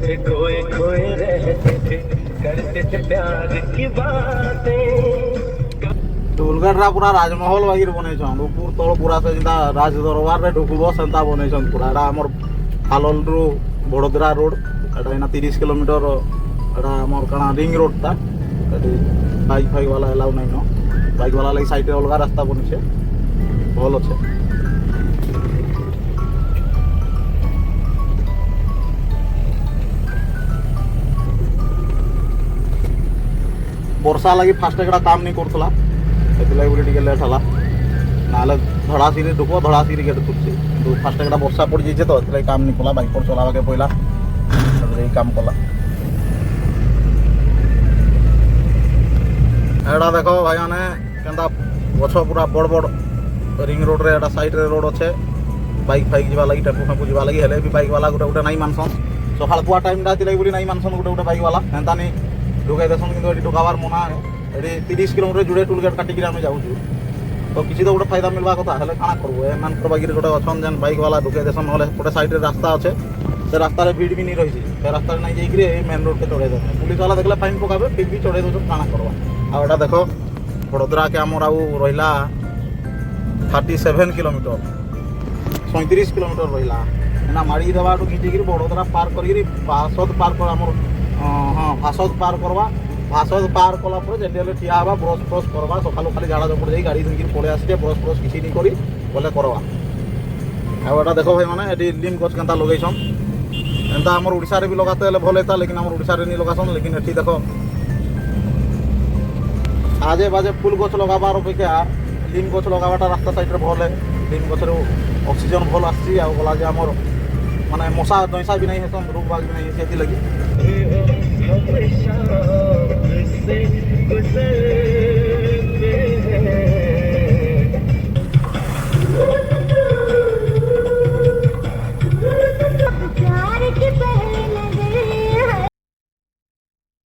में खोए खोए रहते थे, करते थे प्यार की बातें। टोलगेटा पूरा राजमहल बागिर बनईछन ऊपर तल पूरा से जिंदा राज दरबार रे ढुकबो सेंता बनईछन पूरा एटा हमर खालल रु बड़ोदरा रोड एटा इना 30 किलोमीटर एटा हमर कणा रिंग रोड ता एटी बाइक फाइक वाला अलाउ नै न बाइक वाला लगी साइड रे अलगा रास्ता बनिछे भल अच्छे। वर्षा लगी फास्टैग काम नहीं करथला ସେଥିଲାଗି ବୋଲି ଟିକେ ଲେଟ୍ ହେଲା ନହେଲେ ଧଡ଼ାସିରି ଢୁକ ଧଡ଼ାସିରି ଗେଟ୍ ତୁଟଛି କିନ୍ତୁ ଫାଷ୍ଟଟ୍ୟାଗ୍ଟା ବର୍ଷା ପଡ଼ିଯାଇଛେ ତ ସେଥିଲାଗି କାମ ନାଇଁ କଲା ବାଇକ୍ ପର୍ ଚଲାବାକେ ପଇଲା ଏଇ କାମ କଲା। ଏଇଟା ଦେଖ ଭାଇମାନେ କେନ୍ତା ଗଛ ପୁରା ବଡ଼ ବଡ଼ ରିଙ୍ଗ ରୋଡ଼ରେ ଏଇଟା ସାଇଡ଼୍ରେ ରୋଡ଼ ଅଛେ ବାଇକ୍ ଫାଇକ୍ ଯିବା ଲାଗି ଟେମ୍ପୁ ଫେମ୍ପୁ ଯିବା ଲାଗି ହେଲେ ବି ବାଇକ୍ ବାଲା ଗୋଟେ ଗୋଟେ ନାଇଁ ମାନସନ୍ ସକାଳ ପୁଆ ଟାଇମ୍ଟା ସେଥିଲାଗି ବୋଲି ନାଇଁ ମାନସନ୍ ଗୋଟେ ଗୋଟେ ବାଇକ୍ ବାଲା ଏନ୍ତା ନି ଢୁକାଇ ଦେସନ୍ କିନ୍ତୁ ଏଠି ଢୁକାବାର ମନା ଏଠି 30 କିଲୋମିଟର ଯୋଡ଼େ ଟୋଲ୍ ଗେଟ୍ କାଟିକିରି ଆମେ ଯାଉଛୁ ତ କିଛି ତ ଗୋଟେ ଫାଇଦା ମିଲବା କଥା ହେଲେ କାଣା କରବୁ ଏମାନଙ୍କର ବାଗିରେ ଗୋଟେ ଅଛନ୍ ଯେନ୍ ବାଇକ୍ ବାଲା ଢୁକାଇ ଦେସନ୍ ନହେଲେ ଗୋଟେ ସାଇଡ଼୍ରେ ରାସ୍ତା ଅଛେ ସେ ରାସ୍ତାରେ ଭିଡ଼ ବି ନେଇ ରହିଛି ସେ ରାସ୍ତାରେ ନାଇଁ ଯାଇକିରି ଏଇ ମେନ୍ ରୋଡ଼୍କେ ଚଢ଼େଇ ଦେସନ୍ ପୁଲିସ୍ ବାଲା ଦେଖିଲେ ଫାଇନ୍ ପକାବେ ଫିର୍ ବି ଚଢ଼େଇ ଦେଉଛନ୍ କାଣା କରବା। ଆଉ ଏଇଟା ଦେଖ ବଡ଼ୋଦରାକେ ଆମର ଆଉ ରହିଲା 37 କିଲୋମିଟର 37 କିଲୋମିଟର ରହିଲା ଏନା ମାଡ଼ି ଦେବାଠୁ ଘିଚିକିରି ବଡ଼ୋଦରା ପାର କରିକିରି ଭାସଦ ପାର କର ଆମର ହଁ ଭାସଦ ପାର କରବା ଭାସଦ ପାର କଲା ପରେ ଯେମିତି ହେଲେ ଠିଆ ହେବା ବ୍ରସ୍ ଫ୍ରସ୍ କରବା ସକାଳୁ ଖାଲି ଝାଡ଼ା ଚପଡ଼ ଯାଇ ଗାଡ଼ି ଧରିକିରି ପଳେଇ ଆସିଛେ ବ୍ରସ୍ ଫ୍ରସ୍ କିଛି ନାଇଁ କରି ବୋଲେ କରବା। ଆଉ ଏଇଟା ଦେଖ ଭାଇମାନେ ଏଠି ଲିମ୍ ଗଛ କେନ୍ତା ଲଗେଇଛନ୍ ଏନ୍ତା ଆମର ଓଡ଼ିଶାରେ ବି ଲଗାତେ ହେଲେ ଭଲ ହେଇତା ଲେକିନ୍ ଆମର ଓଡ଼ିଶାରେ ନି ଲଗାସନ୍ ଲେକିନ୍ ଏଠି ଦେଖ ଆଜେ ବାଜେ ଫୁଲ ଗଛ ଲଗାବାର ଅପେକ୍ଷା ଲିମ୍ ଗଛ ଲଗାବାଟା ରାସ୍ତା ସାଇଡ଼୍ରେ ଭଲ ହେ ଲିମ୍ ଗଛରେ ଅକ୍ସିଜେନ୍ ଭଲ ଆସିଛି ଆଉ ଗଲା ଯେ ଆମର ମାନେ ମଶା ଦଇଁସା ବି ନାଇଁ ହେସନ୍ ରୋଗ ବାଗ ବି ନାଇଁ ସେଥିଲାଗି।